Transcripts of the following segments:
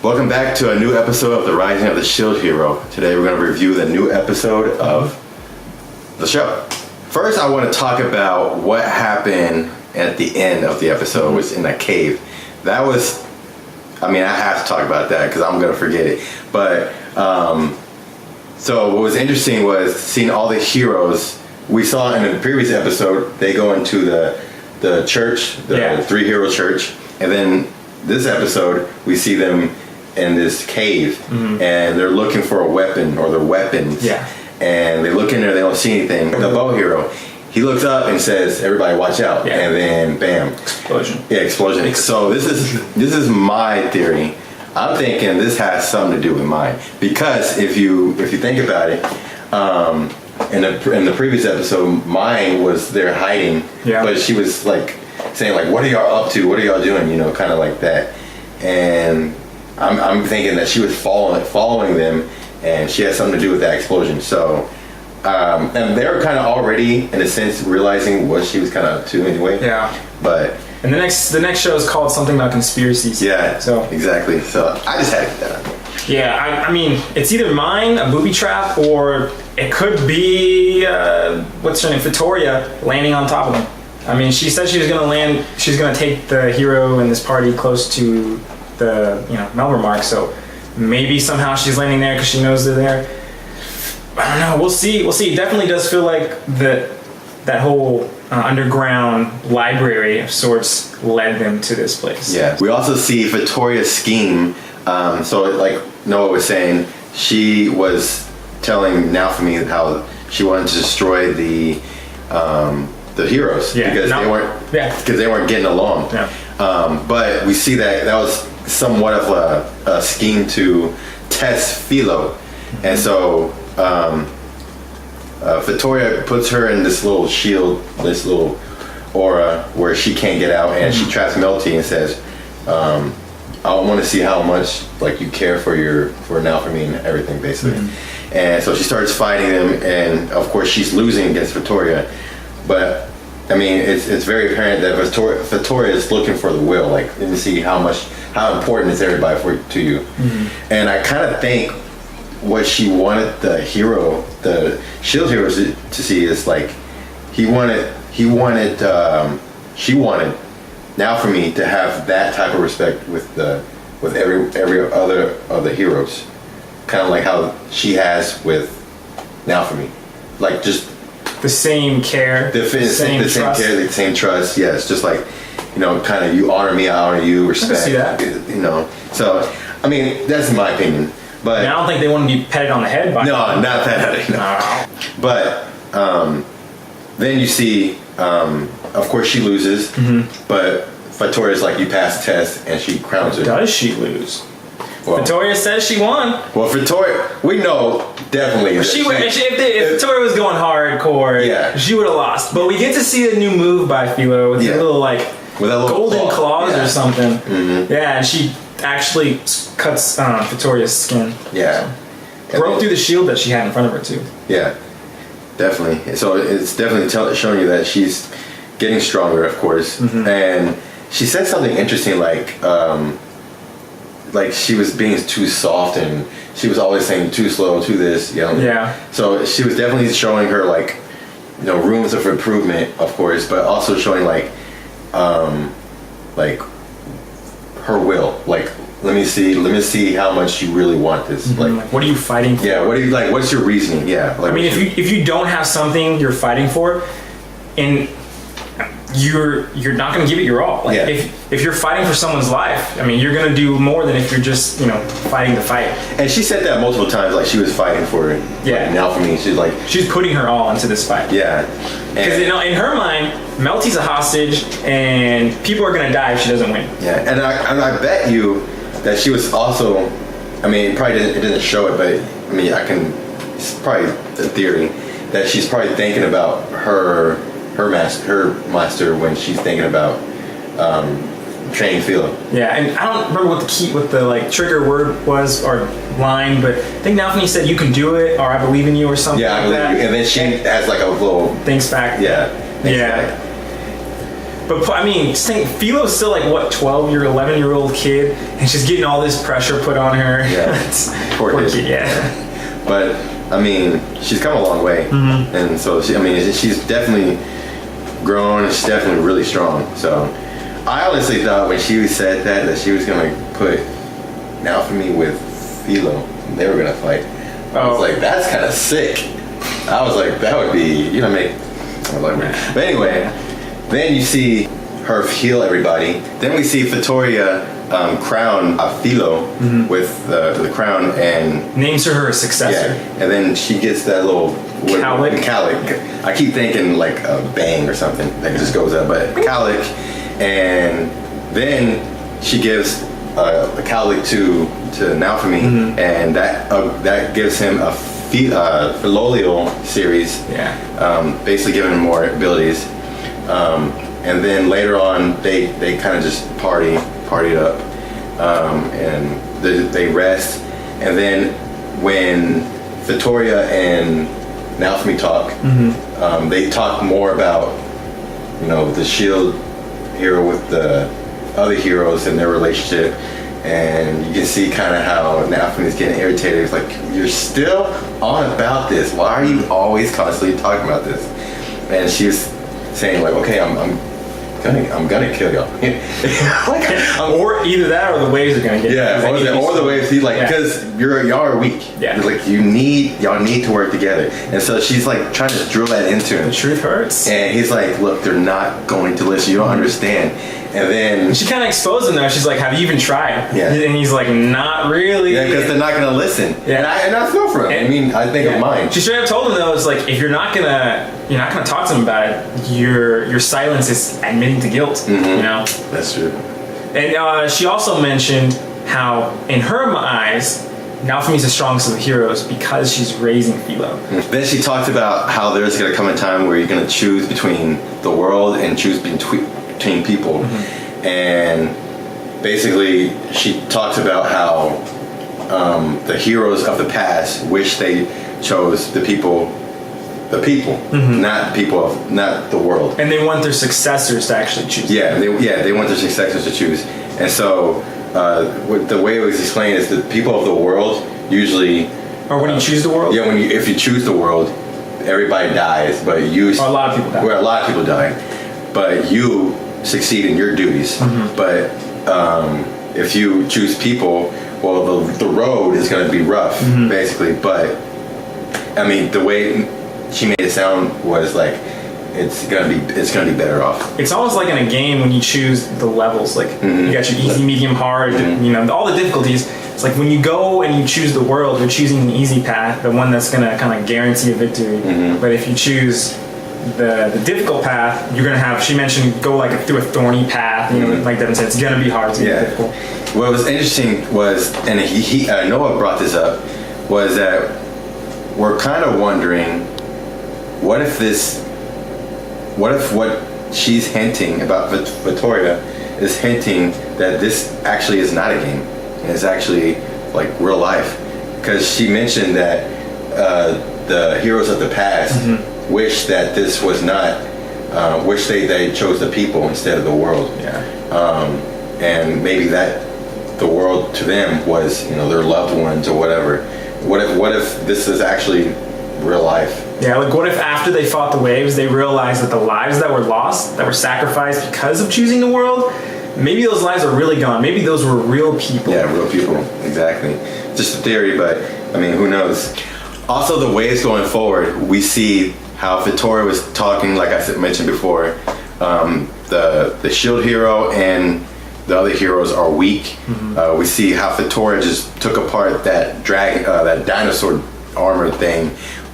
Welcome back to a new episode of The Rising of the Shield Hero. Today we're going to review the new episode of the show. First, I want to talk about what happened at the end of the episode, which was in a cave. That was, I have to talk about that because I'm going to forget it. But, so what was interesting was seeing all the heroes. We saw in the previous episode, they go into the church, the Three Hero Church. And then this episode, we see them in this cave, and they're looking for a weapon or their weapons. Yeah. And they look in there, they don't see anything. The bow hero, he looks up and says, "Everybody, watch out!" Yeah. And then, bam, explosion. Yeah, explosion. So this is my theory. I'm thinking this has something to do with mine because if you think about it, in the previous episode, mine was there hiding, but she was like saying like, "What are y'all up to? What are y'all doing?" You know, kind of like that, and I'm thinking that she was following them, and she had something to do with that explosion. So, and they're kind of already, in a sense, realizing what she was kind of up to anyway. Yeah. But and the next show is called something about conspiracies. Yeah. So exactly. So I just had to get that out. Yeah. I mean, it's either mine, a booby trap, or it could be what's her name, Fitoria, landing on top of them. I mean, she said she was gonna land. She's gonna take the hero in this party close to the Melbourne mark, so maybe somehow she's landing there because she knows they're there. I don't know. We'll see. It definitely does feel like that whole underground library of sorts led them to this place. Yeah. We also see Fitoria's scheme. So like Noah was saying, she was telling Naofumi how she wanted to destroy the heroes because they weren't getting along. Yeah. But we see that was somewhat of a scheme to test Filo, and so Fitoria puts her in this little shield, this little aura where she can't get out, and she traps Melty and says, "I want to see how much like you care for Naofumi and everything, basically." And so she starts fighting them, and of course she's losing against Fitoria, but I mean, it's very apparent that Fitoria is looking for the will. Like, let me see how important is everybody to you. And I kind of think what she wanted the shield heroes to see is like she wanted Naofumi to have that type of respect with every other of the heroes, kind of like how she has with Naofumi, like just. The same care, the same care, the same trust. Yeah, it's just like, kind of you honor me, I honor you, respect. I can see that. So I mean, that's my opinion. But I don't think they want to be petted on the head by. No, not that. No. But then you see, of course, she loses. But Fitoria's like, you passed the test, and she crowns her. Does she lose? Well, Fitoria says she won. Well, Fitoria, we know definitely. If Fitoria was going hardcore, she would have lost. But we get to see a new move by Filo with a little golden claws or something. Yeah, and she actually cuts Fitoria's skin. Yeah, broke through the shield that she had in front of her too. Yeah, definitely. So it's definitely showing you that she's getting stronger, of course. And she said something interesting, like she was being too soft, and she was always saying too slow, too this, Yeah. So she was definitely showing her rooms of improvement, of course, but also showing like her will. Like, let me see how much you really want this. Like, what are you fighting for? Yeah. What are you like? What's your reasoning? Yeah. Like, I mean, if you don't have something you're fighting for, and you're not going to give it your all. Like if you're fighting for someone's life, I mean, you're going to do more than if you're just fighting the fight. And she said that multiple times, like she was fighting for it. Yeah. Like, now for me, she's putting her all into this fight. Yeah. Because in her mind, Melty's a hostage, and people are going to die if she doesn't win. Yeah. And I bet you that she was also, I mean, it didn't show it, but I mean, it's probably a theory that she's probably thinking about her master when she's thinking about training Filo. Yeah, and I don't remember what the trigger word was or line, but I think Naofumi said you can do it, or I believe in you, or something. Yeah, I believe in you. And then she has like a little things fact. Yeah. Yeah. But I mean, just think, Filo's still like what, 11-year-old kid, and she's getting all this pressure put on her. Yeah. Poor kid. Yeah. But I mean, she's come a long way, and so she's definitely grown. She's definitely really strong. So I honestly thought when she said that she was gonna put Naofumi with Filo, and they were gonna fight. I was like, that's kind of sick. I was like, that would be, make. But anyway, then you see her heal everybody. Then we see Fitoria crown Filo with the crown and names her successor. Yeah, and then she gets that little calic. I keep thinking like a bang or something that just goes up, but calic, and then she gives a calic to Naofumi, and that gives him a Filolial series. Yeah. Basically giving him more abilities. And then later on, they kind of just partied up, and they rest. And then when Fitoria and Naofumi talk, they talk more about the shield hero with the other heroes and their relationship. And you can see kind of how Naofumi's getting irritated. It's like, you're still on about this. Why are you always constantly talking about this? And she was saying like, okay, I'm gonna kill y'all. Or either that, or the waves are gonna get. Yeah, or the waves. He's like, because y'all are weak. Yeah. It's like y'all need to work together. And so she's like trying to drill that into him. The truth hurts. And he's like, look, they're not going to listen. You don't understand. And then she kind of exposed him though. She's like, have you even tried? Yeah. And he's like, not really. Yeah, because they're not going to listen. Yeah. And I feel for him. I think of mine. She straight up told him though, it's like, if you're not gonna talk to him about it, your silence is admitting to guilt. That's true. And she also mentioned how, in her eyes, Naofumi's the strongest of the heroes because she's raising Filo. Then she talked about how there's going to come a time where you're going to choose between the world and choose between people. And basically she talks about how the heroes of the past wish they chose the people, not the world. And they want their successors to actually choose. They want their successors to choose. And so the way it was explained is the people of the world usually, or when you choose the world. Yeah, if you choose the world, everybody dies, but you. Or a lot of people die. Where a lot of people die, but you succeed in your duties. But if you choose people, well, the road is going to be rough, basically. But I mean, the way she made it sound was like it's gonna be better off. It's almost like in a game when you choose the levels, like you got your easy, medium, hard, all the difficulties. It's like when you go and you choose the world, you're choosing the easy path, the one that's gonna kind of guarantee a victory. But if you choose the difficult path, you're gonna have. She mentioned go like through a thorny path. Like Devin said, it's gonna be hard. It's gonna be difficult. What was interesting was, and Noah brought this up, was that we're kind of wondering, what if what she's hinting about Fitoria is hinting that this actually is not a game, and it's actually like real life, because she mentioned that the heroes of the past wish that this was not, wish they chose the people instead of the world. And maybe that the world to them was their loved ones or whatever. What if this is actually real life? Yeah, like what if after they fought the waves, they realized that the lives that were lost, that were sacrificed because of choosing the world, maybe those lives are really gone. Maybe those were real people. Yeah, real people. Exactly. Just a theory, but I mean, who knows? Also, the waves going forward, we see how Fitoria was talking, like I mentioned before, the shield hero and the other heroes are weak. We see how Fitoria just took apart that that dinosaur armor thing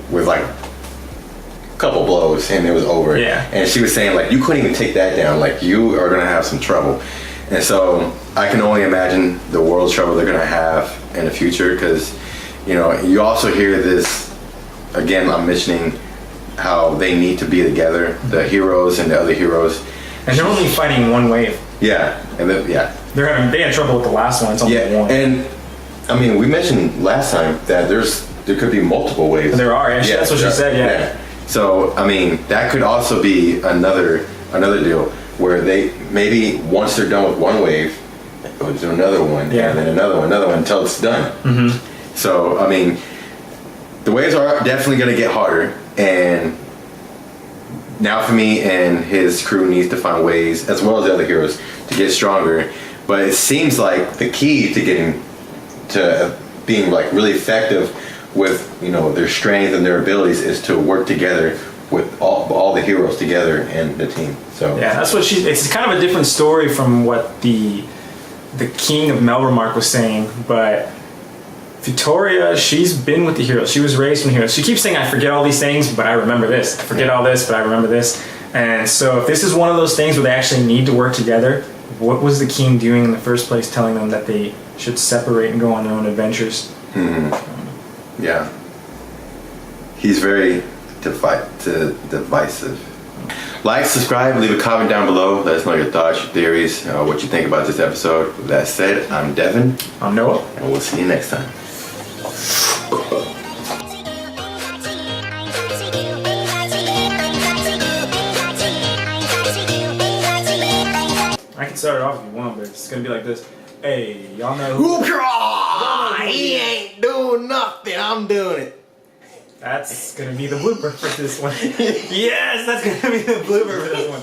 with like a couple blows and it was over. Yeah. And she was saying like, you couldn't even take that down. Like you are gonna have some trouble. And so I can only imagine the world trouble they're gonna have in the future, because you also hear this again. I'm mentioning how they need to be together, the heroes and the other heroes. And they're only fighting one wave. Yeah, and then they had trouble with the last one. It's only one. And I mean, we mentioned last time that there could be multiple waves. There are. Yeah, that's what she said. Yeah. So I mean, that could also be another deal. where they maybe once they're done with one wave, go to another one, Yeah. and then another one until it's done. So I mean, the waves are definitely going to get harder, and Naofumi and his crew needs to find ways, as well as the other heroes, to get stronger. But it seems like the key to getting to being like really effective with their strength and their abilities is to work together with all the heroes together and the team. So Yeah, that's what it's kind of a different story from what the king of Melromark was saying, but Fitoria, she's been with the heroes. She was raised from the heroes. She keeps saying, I forget all these things, but I remember this. I forget all this, but I remember this. And so if this is one of those things where they actually need to work together, what was the king doing in the first place telling them that they should separate and go on their own adventures? Yeah. He's very divisive. Like, subscribe, leave a comment down below. Let us know your thoughts, your theories, what you think about this episode. With that said, I'm Devin. I'm Noah. And we'll see you next time. I can start it off if you want, but it's going to be like this. Hey, y'all know who... He ain't doing nothing. I'm doing it. That's going to be the blooper for this one. Yes, that's going to be the blooper for this one.